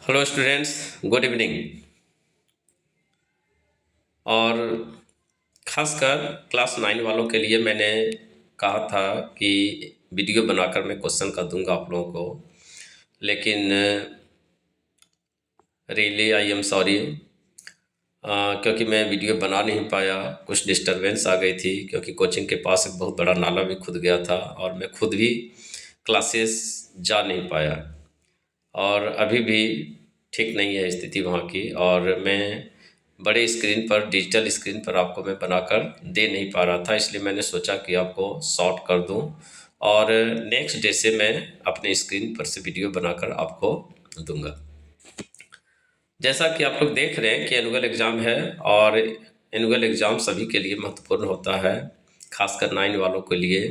Hello students, good evening. और ख़ासकर class 9 वालों के लिए मैंने कहा था कि वीडियो बनाकर मैं क्वेश्चन का दूंगा आप लोगों को, लेकिन रियली आई एम सॉरी, क्योंकि मैं वीडियो बना नहीं पाया। कुछ डिस्टरबेंस आ गई थी क्योंकि कोचिंग के पास एक बहुत बड़ा नाला भी खुद गया था और मैं खुद भी क्लासेस जा नहीं पाया। और अभी भी ठीक नहीं है स्थिति वहाँ की, और मैं बड़े स्क्रीन पर, डिजिटल स्क्रीन पर आपको मैं बनाकर दे नहीं पा रहा था, इसलिए मैंने सोचा कि आपको शॉर्ट कर दूं और नेक्स्ट डे से मैं अपने स्क्रीन पर से वीडियो बनाकर आपको दूंगा। जैसा कि आप लोग देख रहे हैं कि एनुअल एग्ज़ाम है, और एनुअल एग्ज़ाम सभी के लिए महत्वपूर्ण होता है, खासकर 9 वालों के लिए।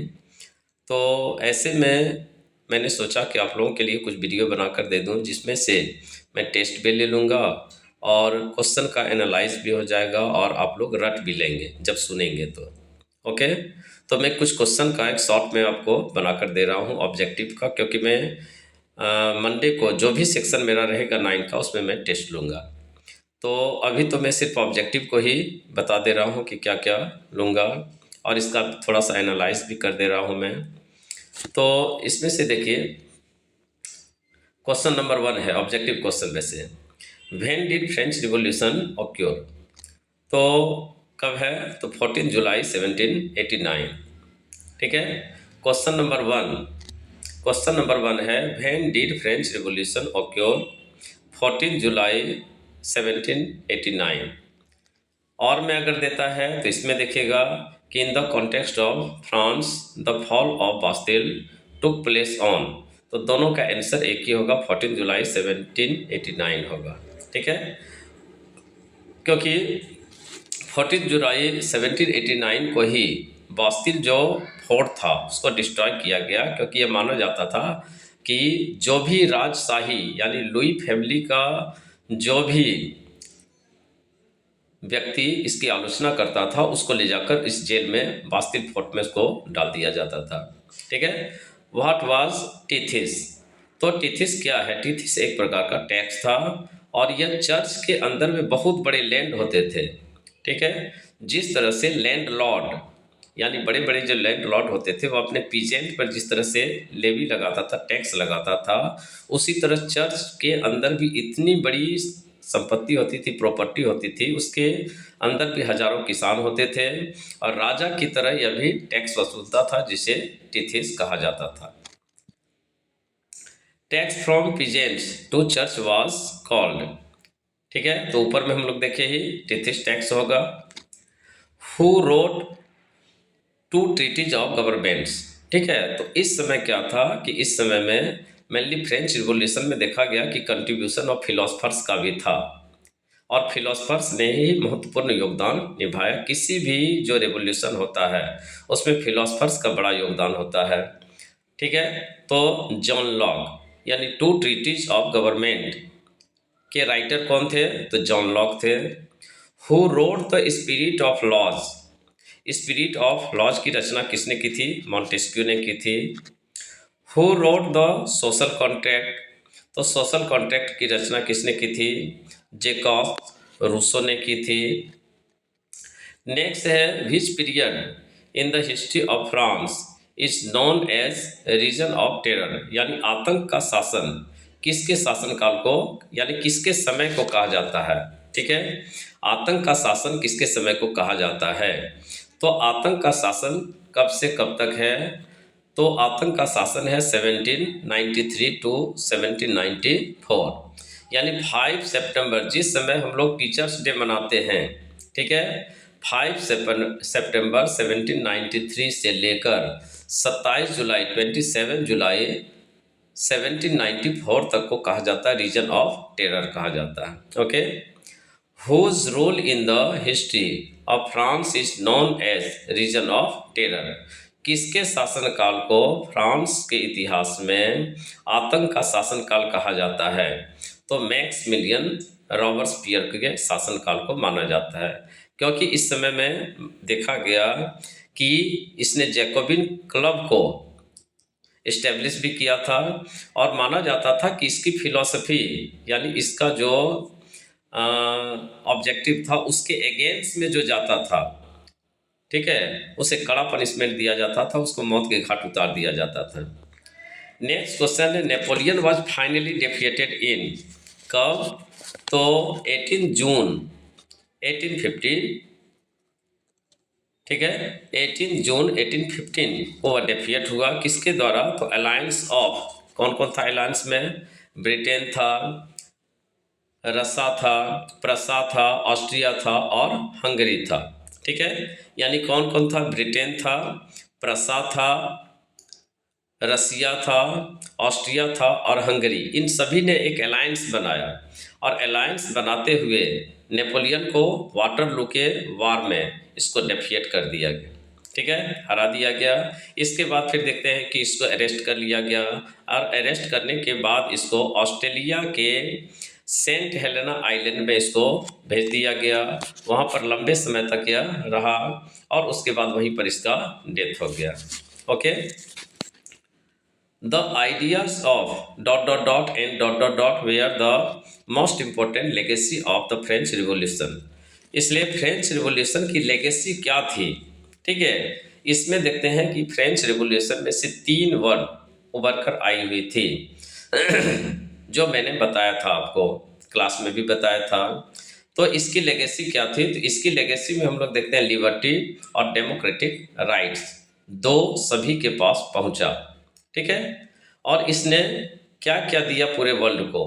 तो ऐसे में मैंने सोचा कि आप लोगों के लिए कुछ वीडियो बनाकर दे दूं, जिसमें से मैं टेस्ट भी ले लूँगा और क्वेश्चन का एनालाइज भी हो जाएगा और आप लोग रट भी लेंगे जब सुनेंगे तो। ओके, तो मैं कुछ क्वेश्चन का एक शॉर्ट में आपको बनाकर दे रहा हूं ऑब्जेक्टिव का, क्योंकि मैं मंडे को जो भी सेक्शन मेरा रहेगा 9 का, उसमें मैं टेस्ट लूँगा। तो अभी तो मैं सिर्फ ऑब्जेक्टिव को ही बता दे रहा हूँ कि क्या क्या लूँगा, और इसका थोड़ा सा एनालाइज भी कर दे रहा हूँ मैं। तो इसमें से देखिए, क्वेश्चन नंबर 1 है ऑब्जेक्टिव क्वेश्चन में से, when did French revolution occur. तो कब है, तो 14 जुलाई 1789। ठीक है। क्वेश्चन नंबर 1, क्वेश्चन नंबर 1 है, when did French revolution occur, 14 जुलाई 1789। और में अगर देता है तो इसमें देखिएगा कि इन the context of France the fall of Bastille took place on. तो दोनों का आंसर एक ही होगा, 14 जुलाई 1789 होगा। ठीक है, क्योंकि 14 जुलाई 1789 को ही बास्टिल जो फोर्ट था उसको डिस्ट्रॉय किया गया, क्योंकि ये माना जाता था कि जो भी राजशाही यानी लुई फैमिली का जो भी व्यक्ति इसकी आलोचना करता था, उसको ले जाकर इस जेल में, बास्टिल फोर्ट में उसको डाल दिया जाता था। ठीक है। What was tithes. तो टीथिस क्या है, टीथिस एक प्रकार का टैक्स था, और यह चर्च के अंदर में बहुत बड़े लैंड होते थे। ठीक है। जिस तरह से लैंड लॉर्ड यानी बड़े बड़े जो लैंड लॉर्ड होते थे, वो अपने पीजेंट पर जिस तरह से लेवी लगाता था, टैक्स लगाता था, उसी तरह चर्च के अंदर भी इतनी बड़ी संपत्ति होती थी, प्रॉपर्टी होती थी, उसके अंदर भी हजारों किसान होते थे, और राजा की तरह यह भी टैक्स वसूलता था, जिसे टीथिस कहा जाता था। Tax from peasants to church was called. ठीक है, तो ऊपर में हम लोग देखे ही टीथिस टैक्स होगा। Who wrote two treatises of governments. ठीक है, तो इस समय क्या था कि इस समय में मेनली फ्रेंच रिवॉल्यूशन में देखा गया कि कंट्रीब्यूशन ऑफ फिलोसफर्स का भी था, और फिलोसफर्स ने ही महत्वपूर्ण योगदान निभाया। किसी भी जो रेवोल्यूशन होता है उसमें फिलोसफर्स का बड़ा योगदान होता है। ठीक है, तो जॉन लॉक यानी टू ट्रीटीज ऑफ गवर्नमेंट के राइटर कौन थे, तो जॉन लॉक थे। Who wrote the spirit of laws. Spirit of laws की रचना किसने की थी, मॉन्टेस्क्यू ने की थी। Who wrote the social contract. तो सोशल कॉन्ट्रैक्ट की रचना किसने की थी, जेकॉब रूसो ने की थी। नेक्स्ट है, which period in the history of France is known as reign of terror. यानी आतंक का शासन किसके शासनकाल को, यानी किसके समय को कहा जाता है। ठीक है, आतंक का शासन किसके समय को कहा जाता है। तो आतंक का शासन कब से कब तक है, तो आतंक का शासन है 1793 टू 1794, यानी 5 सितंबर, जिस समय हम लोग टीचर्स डे मनाते हैं। ठीक है, 5 सितंबर 1793 से लेकर 27 जुलाई 27 जुलाई 1794 तक को कहा जाता है रीजन ऑफ टेरर कहा जाता है। Okay, whose rule in the history of France is known as reign of terror. किसके शासनकाल को फ्रांस के इतिहास में आतंक का शासनकाल कहा जाता है, तो मैक्सिमिलियन रॉबर्सपियर के शासनकाल को माना जाता है, क्योंकि इस समय में देखा गया कि इसने जैकोबिन क्लब को इस्टेब्लिश भी किया था, और माना जाता था कि इसकी फिलॉसफी यानी इसका जो ऑब्जेक्टिव था उसके अगेंस्ट में जो जाता था, ठीक है, उसे कड़ा पनिशमेंट दिया जाता था, उसको मौत के घाट उतार दिया जाता था। नेक्स्ट क्वेश्चन है, नेपोलियन वाज फाइनली डिफीटेड इन, कब? तो 18 जून 1815, ठीक है, 18 जून 1815 को डिफीट हुआ। किसके द्वारा? तो अलायंस ऑफ, कौन कौन था अलायंस में? ब्रिटेन था, रसा था, प्रसा था, ऑस्ट्रिया था और हंगरी था, ठीक है। यानी कौन कौन था? ब्रिटेन था, प्रसा था, रसिया था, ऑस्ट्रिया था और हंगरी, इन सभी ने एक अलायंस बनाया, और अलायंस बनाते हुए नेपोलियन को वाटरलू के वार में इसको डिफीट कर दिया गया, ठीक है, हरा दिया गया। इसके बाद फिर देखते हैं कि इसको अरेस्ट कर लिया गया, और अरेस्ट करने के बाद इसको ऑस्ट्रेलिया के सेंट हेलेना आइलैंड में इसको भेज दिया गया। वहाँ पर लंबे समय तक यह रहा, और उसके बाद वहीं पर इसका डेथ हो गया। Okay, the ideas of ... and ... were the most important legacy of the French Revolution। इसलिए फ्रेंच रिवॉल्यूशन की लेगेसी क्या थी, ठीक है, इसमें देखते हैं कि फ्रेंच रिवॉल्यूशन में से 3 वर्ड उभर कर आई हुई थी जो मैंने बताया था, आपको क्लास में भी बताया था। तो इसकी लेगेसी क्या थी? तो इसकी लेगेसी में हम लोग देखते हैं लिबर्टी और डेमोक्रेटिक राइट्स, दो सभी के पास पहुंचा, ठीक है। और इसने क्या क्या दिया पूरे वर्ल्ड को?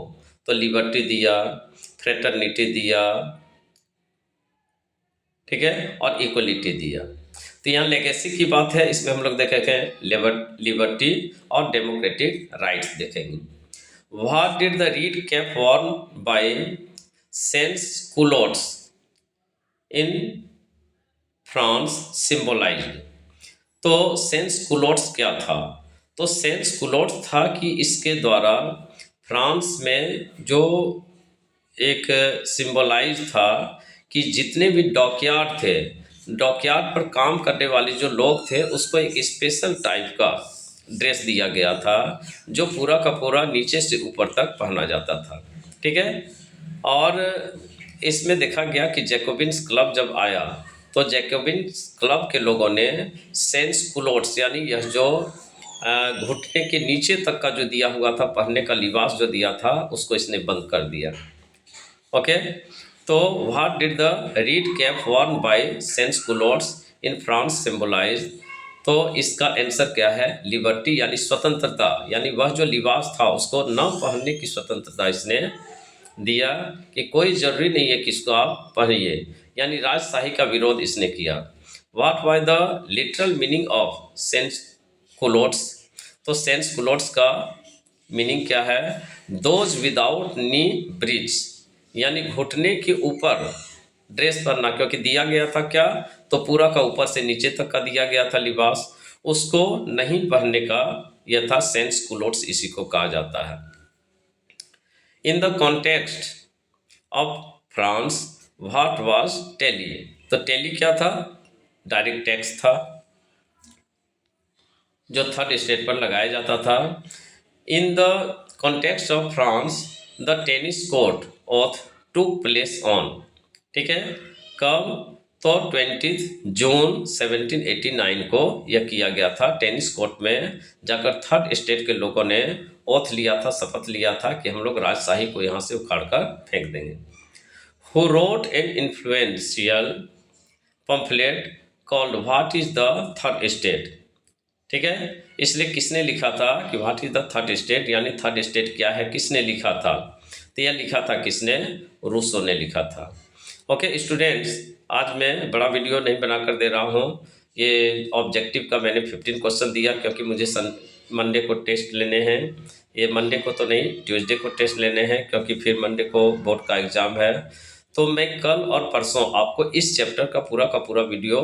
तो लिबर्टी दिया, फ्रेटर्निटी दिया, ठीक है, और इक्वलिटी दिया। तो यहाँ लेगेसी की बात है, इसमें हम लोग देखेंगे लिबर्टी और डेमोक्रेटिक राइट्स देखेंगे। What did the red cap worn by sans culottes in France symbolised? तो सेंस कुलोट्स क्या था? तो सेंस कुलोट्स था कि इसके द्वारा फ्रांस में जो एक सिंबलाइज था कि जितने भी डॉकयार्ड थे, डॉकयार्ड पर काम करने वाले जो लोग थे, उसको एक स्पेशल टाइप का ड्रेस दिया गया था जो पूरा का पूरा नीचे से ऊपर तक पहना जाता था, ठीक है। और इसमें देखा गया कि जैकोबिन्स क्लब जब आया तो जैकोबिन्स क्लब के लोगों ने सेंस कुलोट्स यानी यह जो घुटने के नीचे तक का जो दिया हुआ था पहनने का लिबास जो दिया था, उसको इसने बंद कर दिया। ओके, तो what did the red cap worn by sans culottes in France symbolise? तो इसका आंसर क्या है? लिबर्टी यानी स्वतंत्रता, यानी वह जो लिबास था उसको न पहनने की स्वतंत्रता इसने दिया कि कोई ज़रूरी नहीं है कि इसको आप पहनिए, यानी राजशाही का विरोध इसने किया। What was the literal meaning of sans culottes? तो सेंस कुलोट्स का मीनिंग क्या है? दोज विदाउट नी ब्रिज, यानी घुटने के ऊपर ड्रेस पहनना, क्योंकि दिया गया था क्या? तो पूरा का ऊपर से नीचे तक का दिया गया था लिबास, उसको नहीं पहनने का यह था सेंस कुलोट्स, इसी को कहा जाता है। In the context of France what was taille? तो टेली क्या था? डायरेक्ट टैक्स था जो थर्ड स्टेट पर लगाया जाता था। इन the context of France the tennis court auth took place on, ठीक है, कब? तो 20 जून 1789 को यह किया गया था। टेनिस कोर्ट में जाकर थर्ड स्टेट के लोगों ने ओथ लिया था, शपथ लिया था कि हम लोग राजशाही को यहाँ से उखाड़ कर फेंक देंगे। Who wrote an influential pamphlet called what is the third state? ठीक है, इसलिए किसने लिखा था कि what is the third state, यानी थर्ड स्टेट क्या है, किसने लिखा था? तो यह लिखा था किसने? रूसो ने लिखा था। ओके स्टूडेंट्स, आज मैं बड़ा वीडियो नहीं बनाकर दे रहा हूँ। ये ऑब्जेक्टिव का मैंने 15 क्वेश्चन दिया क्योंकि मुझे मंडे को टेस्ट लेने हैं। ये मंडे को तो नहीं, ट्यूसडे को टेस्ट लेने हैं क्योंकि फिर मंडे को बोर्ड का एग्ज़ाम है। तो मैं कल और परसों आपको इस चैप्टर का पूरा वीडियो,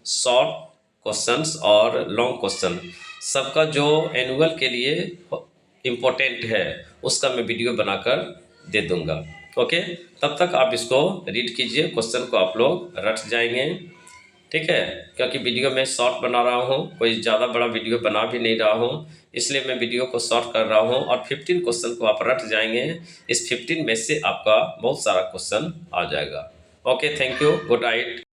शॉर्ट क्वेश्चंस और लॉन्ग क्वेश्चन, सबका जो एनुअल के लिए इम्पोर्टेंट है उसका मैं वीडियो बनाकर दे दूंगा। ओके, तब तक आप इसको रीड कीजिए, क्वेश्चन को आप लोग रट जाएंगे। ठीक है, क्योंकि वीडियो मैं शॉर्ट बना रहा हूँ, कोई ज़्यादा बड़ा वीडियो बना भी नहीं रहा हूँ, इसलिए मैं वीडियो को शॉर्ट कर रहा हूँ। और 15 क्वेश्चन को आप रट जाएंगे, इस 15 में से आपका बहुत सारा क्वेश्चन आ जाएगा। Okay, thank you, good night.